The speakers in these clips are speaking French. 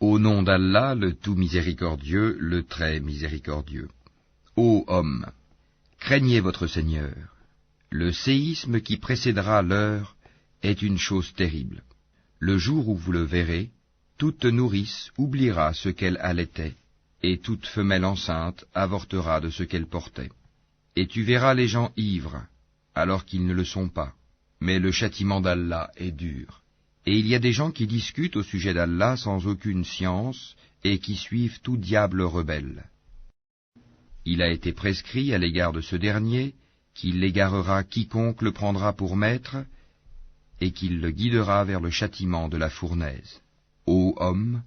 Au nom d'Allah, le tout miséricordieux, le très miséricordieux. Ô hommes, craignez votre Seigneur. Le séisme qui précédera l'heure est une chose terrible. Le jour où vous le verrez, toute nourrice oubliera ce qu'elle allaitait, et toute femelle enceinte avortera de ce qu'elle portait. Et tu verras les gens ivres, alors qu'ils ne le sont pas, mais le châtiment d'Allah est dur. Et il y a des gens qui discutent au sujet d'Allah sans aucune science, et qui suivent tout diable rebelle. Il a été prescrit à l'égard de ce dernier, qu'il égarera quiconque le prendra pour maître, et qu'il le guidera vers le châtiment de la fournaise. Ô hommes,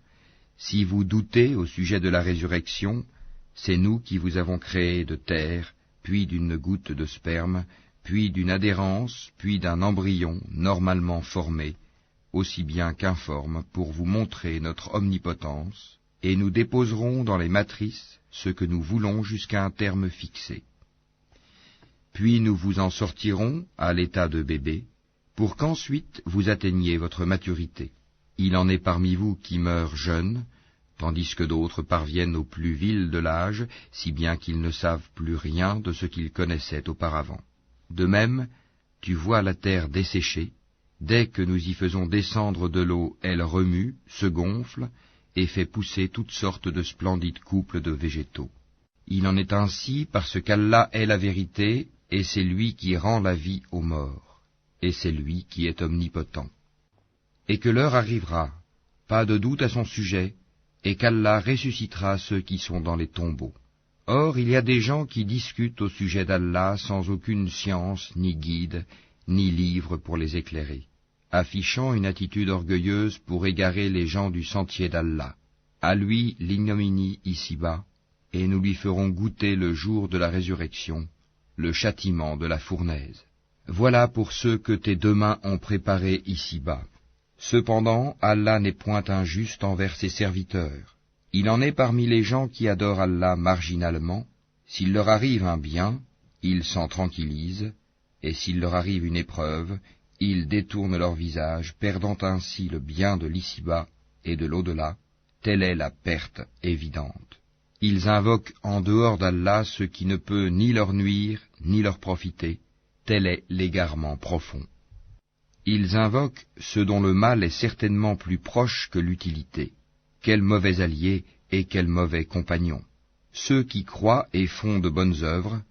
si vous doutez au sujet de la résurrection, c'est nous qui vous avons créé de terre, puis d'une goutte de sperme, puis d'une adhérence, puis d'un embryon normalement formé, aussi bien qu'informe, pour vous montrer notre omnipotence, et nous déposerons dans les matrices ce que nous voulons jusqu'à un terme fixé. Puis nous vous en sortirons à l'état de bébé, pour qu'ensuite vous atteigniez votre maturité. Il en est parmi vous qui meurent jeunes, tandis que d'autres parviennent au plus vil de l'âge, si bien qu'ils ne savent plus rien de ce qu'ils connaissaient auparavant. De même, tu vois la terre desséchée. Dès que nous y faisons descendre de l'eau, elle remue, se gonfle, et fait pousser toutes sortes de splendides couples de végétaux. Il en est ainsi parce qu'Allah est la vérité, et c'est lui qui rend la vie aux morts, et c'est lui qui est omnipotent. Et que l'heure arrivera, pas de doute à son sujet, et qu'Allah ressuscitera ceux qui sont dans les tombeaux. Or, il y a des gens qui discutent au sujet d'Allah sans aucune science, ni guide, ni livre pour les éclairer, affichant une attitude orgueilleuse pour égarer les gens du sentier d'Allah. À lui l'ignominie ici-bas, et nous lui ferons goûter le jour de la résurrection, le châtiment de la fournaise. Voilà pour ceux que tes deux mains ont préparés ici-bas. Cependant, Allah n'est point injuste envers ses serviteurs. Il en est parmi les gens qui adorent Allah marginalement. S'il leur arrive un bien, ils s'en tranquillisent, et s'il leur arrive une épreuve, ils détournent leur visage, perdant ainsi le bien de l'ici-bas et de l'au-delà. Telle est la perte évidente. Ils invoquent en dehors d'Allah ce qui ne peut ni leur nuire, ni leur profiter. Tel est l'égarement profond. Ils invoquent ce dont le mal est certainement plus proche que l'utilité. Quel mauvais allié et quel mauvais compagnon. Ceux qui croient et font de bonnes œuvres,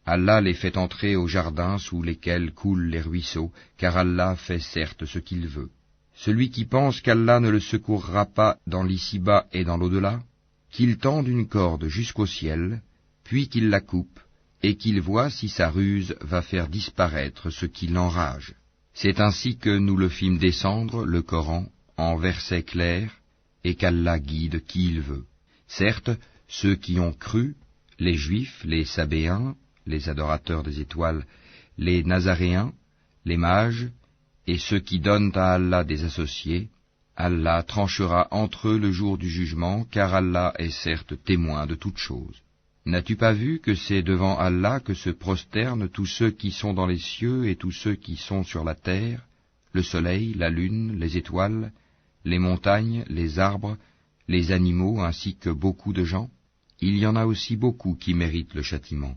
Allah les fait entrer au jardin sous lesquels coulent les ruisseaux, car Allah fait certes ce qu'il veut. Celui qui pense qu'Allah ne le secourra pas dans l'ici-bas et dans l'au-delà, qu'il tende une corde jusqu'au ciel, puis qu'il la coupe, et qu'il voit si sa ruse va faire disparaître ce qui l'enrage. C'est ainsi que nous le fîmes descendre, le Coran, en versets clairs, et qu'Allah guide qui il veut. Certes, ceux qui ont cru, les Juifs, les Sabéens, les adorateurs des étoiles, les Nazaréens, les mages, et ceux qui donnent à Allah des associés, Allah tranchera entre eux le jour du jugement, car Allah est certes témoin de toutes choses. N'as-tu pas vu que c'est devant Allah que se prosternent tous ceux qui sont dans les cieux et tous ceux qui sont sur la terre, le soleil, la lune, les étoiles, les montagnes, les arbres, les animaux, ainsi que beaucoup de gens? Il y en a aussi beaucoup qui méritent le châtiment.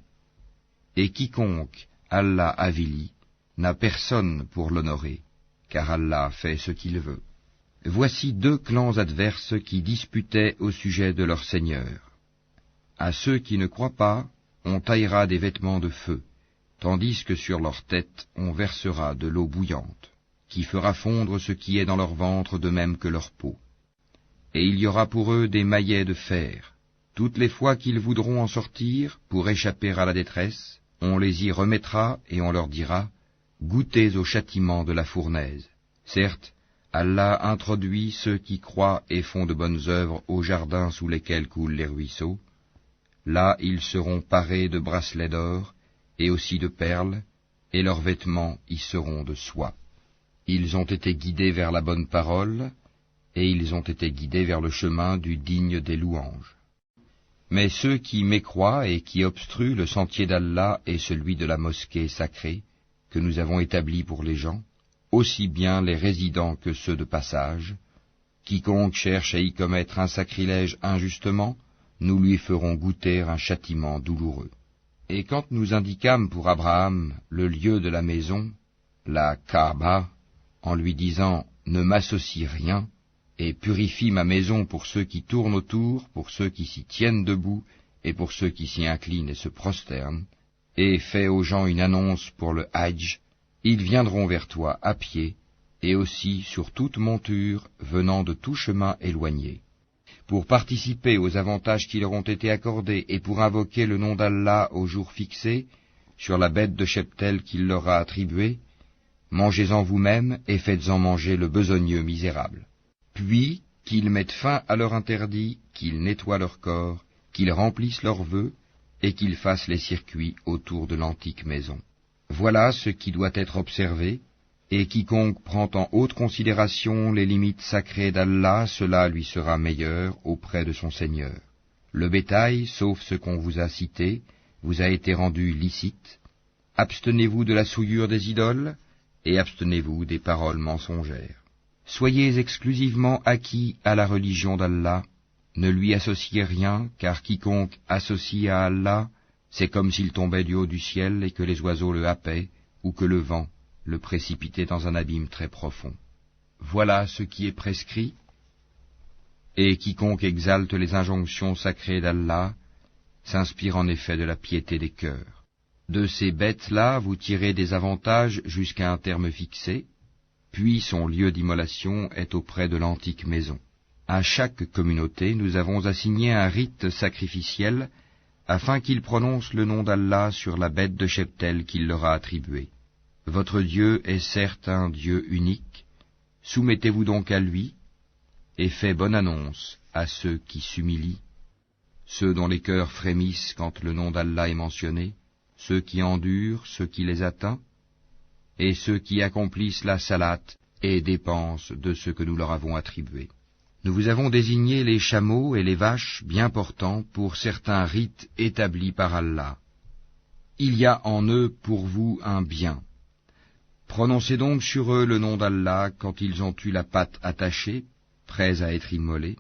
Et quiconque Allah avilit n'a personne pour l'honorer, car Allah fait ce qu'il veut. Voici deux clans adverses qui disputaient au sujet de leur Seigneur. À ceux qui ne croient pas, on taillera des vêtements de feu, tandis que sur leur tête on versera de l'eau bouillante, qui fera fondre ce qui est dans leur ventre de même que leur peau. Et il y aura pour eux des maillets de fer. Toutes les fois qu'ils voudront en sortir, pour échapper à la détresse, on les y remettra et on leur dira, « Goûtez au châtiment de la fournaise. » Certes, Allah introduit ceux qui croient et font de bonnes œuvres au jardin sous lesquels coulent les ruisseaux. Là ils seront parés de bracelets d'or et aussi de perles, et leurs vêtements y seront de soie. Ils ont été guidés vers la bonne parole, et ils ont été guidés vers le chemin du digne des louanges. Mais ceux qui mécroient et qui obstruent le sentier d'Allah et celui de la mosquée sacrée que nous avons établi pour les gens, aussi bien les résidents que ceux de passage, Quiconque cherche à y commettre un sacrilège injustement, nous lui ferons goûter un châtiment douloureux. Et quand nous indiquâmes pour Abraham le lieu de la maison, la Kaaba, en lui disant « Ne m'associe rien » et purifie ma maison pour ceux qui tournent autour, pour ceux qui s'y tiennent debout et pour ceux qui s'y inclinent et se prosternent, et fais aux gens une annonce pour le Hajj, ils viendront vers toi à pied, et aussi sur toute monture venant de tout chemin éloigné, pour participer aux avantages qui leur ont été accordés et pour invoquer le nom d'Allah au jour fixé, sur la bête de cheptel qu'il leur a attribuée. Mangez-en vous-même et faites-en manger le besogneux misérable. Puis qu'ils mettent fin à leur interdit, qu'ils nettoient leur corps, qu'ils remplissent leurs vœux, et qu'ils fassent les circuits autour de l'antique maison. Voilà ce qui doit être observé, et quiconque prend en haute considération les limites sacrées d'Allah, cela lui sera meilleur auprès de son Seigneur. Le bétail, sauf ce qu'on vous a cité, vous a été rendu licite. Abstenez-vous de la souillure des idoles, et abstenez-vous des paroles mensongères. Soyez exclusivement acquis à la religion d'Allah, ne lui associez rien, car quiconque associe à Allah, c'est comme s'il tombait du haut du ciel et que les oiseaux le happaient, ou que le vent le précipitait dans un abîme très profond. Voilà ce qui est prescrit, et quiconque exalte les injonctions sacrées d'Allah s'inspire en effet de la piété des cœurs. De ces bêtes-là, vous tirez des avantages jusqu'à un terme fixé, puis son lieu d'immolation est auprès de l'antique maison. À chaque communauté, nous avons assigné un rite sacrificiel, afin qu'il prononce le nom d'Allah sur la bête de cheptel qu'il leur a attribuée. Votre Dieu est certes un Dieu unique, soumettez-vous donc à lui, et faites bonne annonce à ceux qui s'humilient, ceux dont les cœurs frémissent quand le nom d'Allah est mentionné, ceux qui endurent, ceux qui les atteignent, et ceux qui accomplissent la salate et dépensent de ce que nous leur avons attribué. Nous vous avons désigné les chameaux et les vaches bien portants pour certains rites établis par Allah. Il y a en eux pour vous un bien. Prononcez donc sur eux le nom d'Allah quand ils ont eu la patte attachée, prêts à être immolés,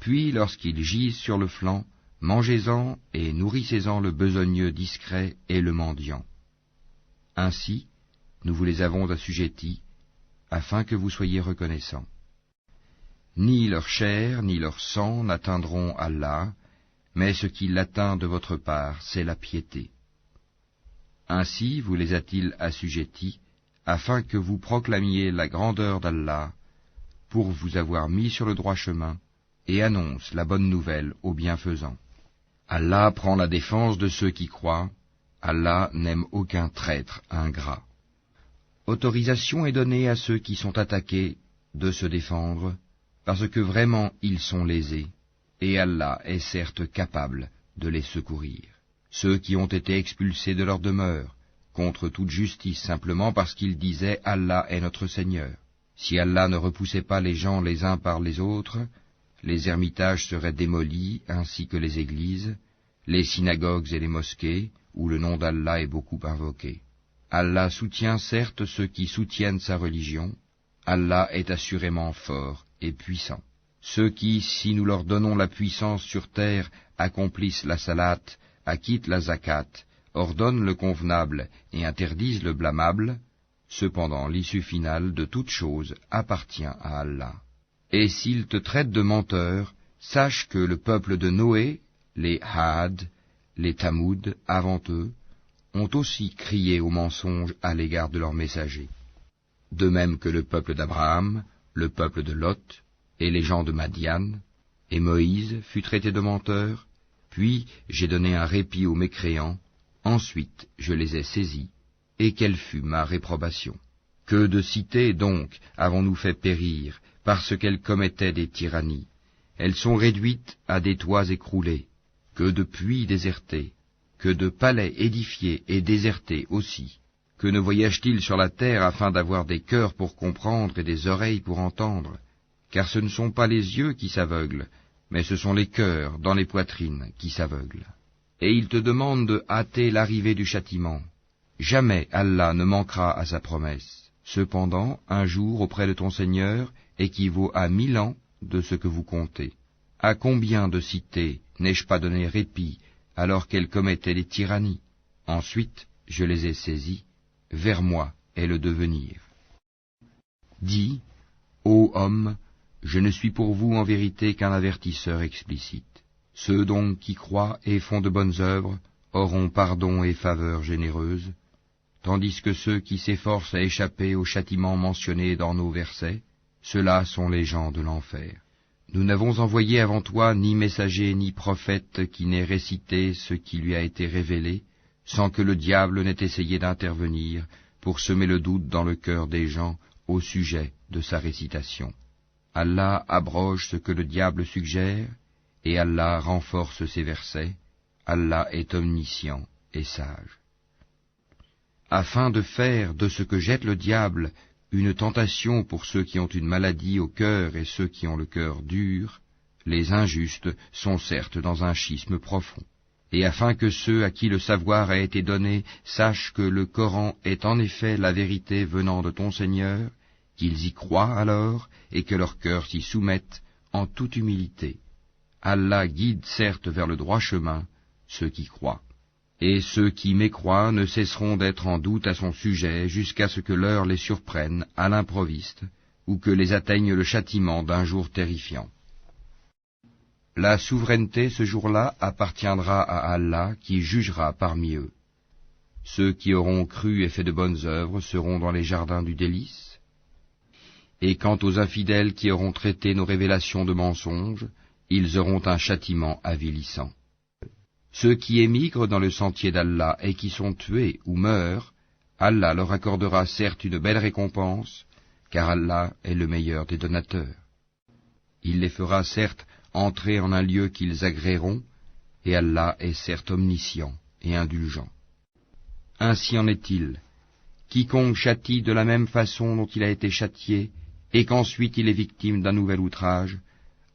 puis lorsqu'ils gisent sur le flanc, mangez-en et nourrissez-en le besogneux discret et le mendiant. Ainsi, nous vous les avons assujettis, afin que vous soyez reconnaissants. Ni leur chair, ni leur sang n'atteindront Allah, mais ce qui l'atteint de votre part, c'est la piété. Ainsi vous les a-t-il assujettis, afin que vous proclamiez la grandeur d'Allah, pour vous avoir mis sur le droit chemin, et annonce la bonne nouvelle aux bienfaisants. Allah prend la défense de ceux qui croient, Allah n'aime aucun traître ingrat. Autorisation est donnée à ceux qui sont attaqués de se défendre, parce que vraiment ils sont lésés, et Allah est certes capable de les secourir. Ceux qui ont été expulsés de leur demeure, contre toute justice simplement parce qu'ils disaient « Allah est notre Seigneur ». Si Allah ne repoussait pas les gens les uns par les autres, les ermitages seraient démolis ainsi que les églises, les synagogues et les mosquées, où le nom d'Allah est beaucoup invoqué. Allah soutient certes ceux qui soutiennent sa religion, Allah est assurément fort et puissant. Ceux qui, si nous leur donnons la puissance sur terre, accomplissent la salate, acquittent la zakat, ordonnent le convenable et interdisent le blâmable, cependant l'issue finale de toute chose appartient à Allah. Et s'ils te traitent de menteur, sache que le peuple de Noé, les Had, les Tamoud, avant eux, ont aussi crié au mensonge à l'égard de leurs messagers. De même que le peuple d'Abraham, le peuple de Lot, et les gens de Madian, et Moïse fut traité de menteur, puis j'ai donné un répit aux mécréants, ensuite je les ai saisis, et quelle fut ma réprobation. Que de cités, donc, avons-nous fait périr, parce qu'elles commettaient des tyrannies. Elles sont réduites à des toits écroulés, que de puits désertés, que de palais édifiés et désertés aussi. Que ne voyage-t-il sur la terre afin d'avoir des cœurs pour comprendre et des oreilles pour entendre? Car ce ne sont pas les yeux qui s'aveuglent, mais ce sont les cœurs dans les poitrines qui s'aveuglent. Et il te demande de hâter l'arrivée du châtiment. Jamais Allah ne manquera à sa promesse. Cependant, un jour auprès de ton Seigneur équivaut à 1000 ans de ce que vous comptez. À combien de cités n'ai-je pas donné répit alors qu'elles commettaient des tyrannies? Ensuite, je les ai saisies. Vers moi est le devenir. Dis, ô homme, je ne suis pour vous en vérité qu'un avertisseur explicite. Ceux donc qui croient et font de bonnes œuvres auront pardon et faveur généreuse, tandis que ceux qui s'efforcent à échapper au châtiment mentionné dans nos versets, ceux-là sont les gens de l'enfer. Nous n'avons envoyé avant toi ni messager ni prophète qui n'ait récité ce qui lui a été révélé, sans que le diable n'ait essayé d'intervenir pour semer le doute dans le cœur des gens au sujet de sa récitation. Allah abroge ce que le diable suggère, et Allah renforce ses versets. Allah est omniscient et sage. Afin de faire de ce que jette le diable une tentation pour ceux qui ont une maladie au cœur et ceux qui ont le cœur dur, les injustes sont certes dans un schisme profond. Et afin que ceux à qui le savoir a été donné sachent que le Coran est en effet la vérité venant de ton Seigneur, qu'ils y croient alors et que leur cœur s'y soumette en toute humilité. Allah guide certes vers le droit chemin ceux qui croient. Et ceux qui mécroient ne cesseront d'être en doute à son sujet jusqu'à ce que l'heure les surprenne à l'improviste ou que les atteigne le châtiment d'un jour terrifiant. La souveraineté ce jour-là appartiendra à Allah qui jugera parmi eux. Ceux qui auront cru et fait de bonnes œuvres seront dans les jardins du délice. Et quant aux infidèles qui auront traité nos révélations de mensonges, ils auront un châtiment avilissant. Ceux qui émigrent dans le sentier d'Allah et qui sont tués ou meurent, Allah leur accordera certes une belle récompense, car Allah est le meilleur des donateurs. Il les fera certes entrer en un lieu qu'ils agréeront, et Allah est certes omniscient et indulgent. Ainsi en est-il. Quiconque châtie de la même façon dont il a été châtié, et qu'ensuite il est victime d'un nouvel outrage,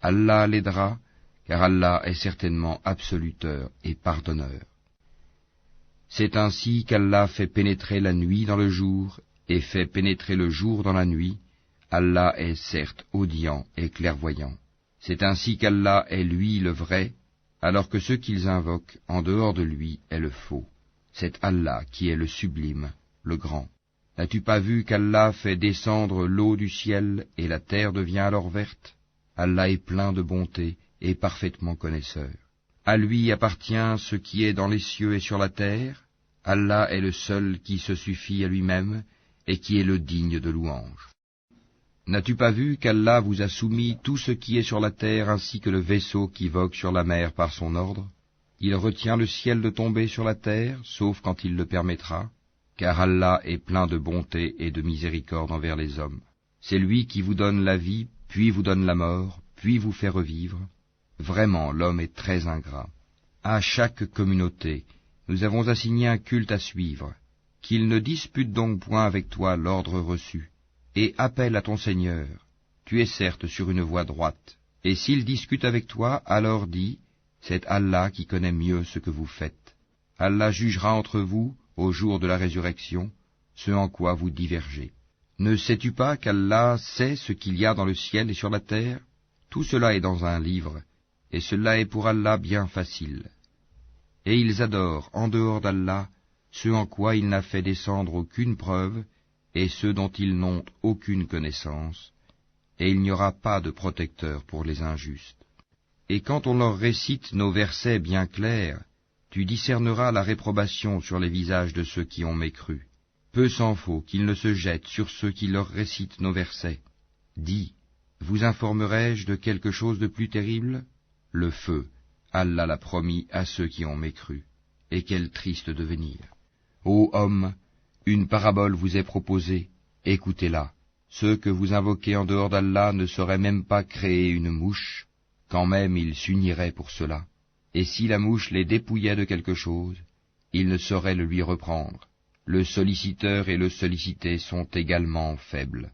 Allah l'aidera, car Allah est certainement absoluteur et pardonneur. C'est ainsi qu'Allah fait pénétrer la nuit dans le jour, et fait pénétrer le jour dans la nuit. Allah est certes audient et clairvoyant. C'est ainsi qu'Allah est lui le vrai, alors que ceux qu'ils invoquent en dehors de lui est le faux. C'est Allah qui est le sublime, le grand. N'as-tu pas vu qu'Allah fait descendre l'eau du ciel et la terre devient alors verte? Allah est plein de bonté et parfaitement connaisseur. À lui appartient ce qui est dans les cieux et sur la terre. Allah est le seul qui se suffit à lui-même et qui est le digne de louange. N'as-tu pas vu qu'Allah vous a soumis tout ce qui est sur la terre ainsi que le vaisseau qui vogue sur la mer par son ordre? Il retient le ciel de tomber sur la terre, sauf quand il le permettra, car Allah est plein de bonté et de miséricorde envers les hommes. C'est lui qui vous donne la vie, puis vous donne la mort, puis vous fait revivre. Vraiment, l'homme est très ingrat. À chaque communauté, nous avons assigné un culte à suivre. Qu'il ne dispute donc point avec toi l'ordre reçu, et appelle à ton Seigneur. Tu es certes sur une voie droite. Et s'il discute avec toi, alors dis, c'est Allah qui connaît mieux ce que vous faites. Allah jugera entre vous, au jour de la résurrection, ce en quoi vous divergez. Ne sais-tu pas qu'Allah sait ce qu'il y a dans le ciel et sur la terre? Tout cela est dans un livre, et cela est pour Allah bien facile. Et ils adorent, en dehors d'Allah, ce en quoi il n'a fait descendre aucune preuve, et ceux dont ils n'ont aucune connaissance, et il n'y aura pas de protecteur pour les injustes. Et quand on leur récite nos versets bien clairs, tu discerneras la réprobation sur les visages de ceux qui ont mécru. Peu s'en faut qu'ils ne se jettent sur ceux qui leur récitent nos versets. Dis, vous informerai-je de quelque chose de plus terrible? Le feu, Allah l'a promis à ceux qui ont mécru. Et quel triste devenir! Ô homme, une parabole vous est proposée, écoutez-la. Ceux que vous invoquez en dehors d'Allah ne sauraient même pas créer une mouche, quand même ils s'uniraient pour cela. Et si la mouche les dépouillait de quelque chose, ils ne sauraient le lui reprendre. Le solliciteur et le sollicité sont également faibles.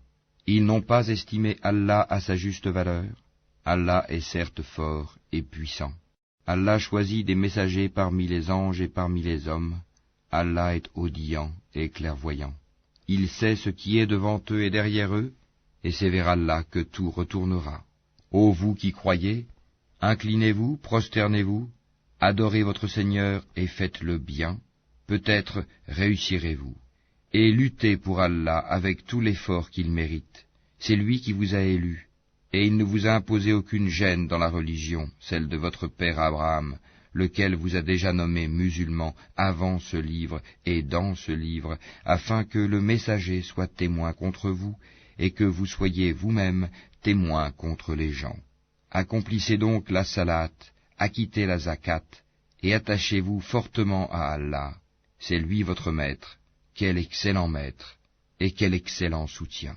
Ils n'ont pas estimé Allah à sa juste valeur. Allah est certes fort et puissant. Allah choisit des messagers parmi les anges et parmi les hommes. Allah est audient et clairvoyant. Il sait ce qui est devant eux et derrière eux, et c'est vers Allah que tout retournera. Ô vous qui croyez, inclinez-vous, prosternez-vous, adorez votre Seigneur et faites-le bien, peut-être réussirez-vous. Et luttez pour Allah avec tout l'effort qu'il mérite. C'est lui qui vous a élu, et il ne vous a imposé aucune gêne dans la religion, celle de votre père Abraham, lequel vous a déjà nommé musulman avant ce livre et dans ce livre, afin que le messager soit témoin contre vous, et que vous soyez vous-même témoin contre les gens. Accomplissez donc la salat, acquittez la zakat, et attachez-vous fortement à Allah. C'est lui votre maître. Quel excellent maître, et quel excellent soutien.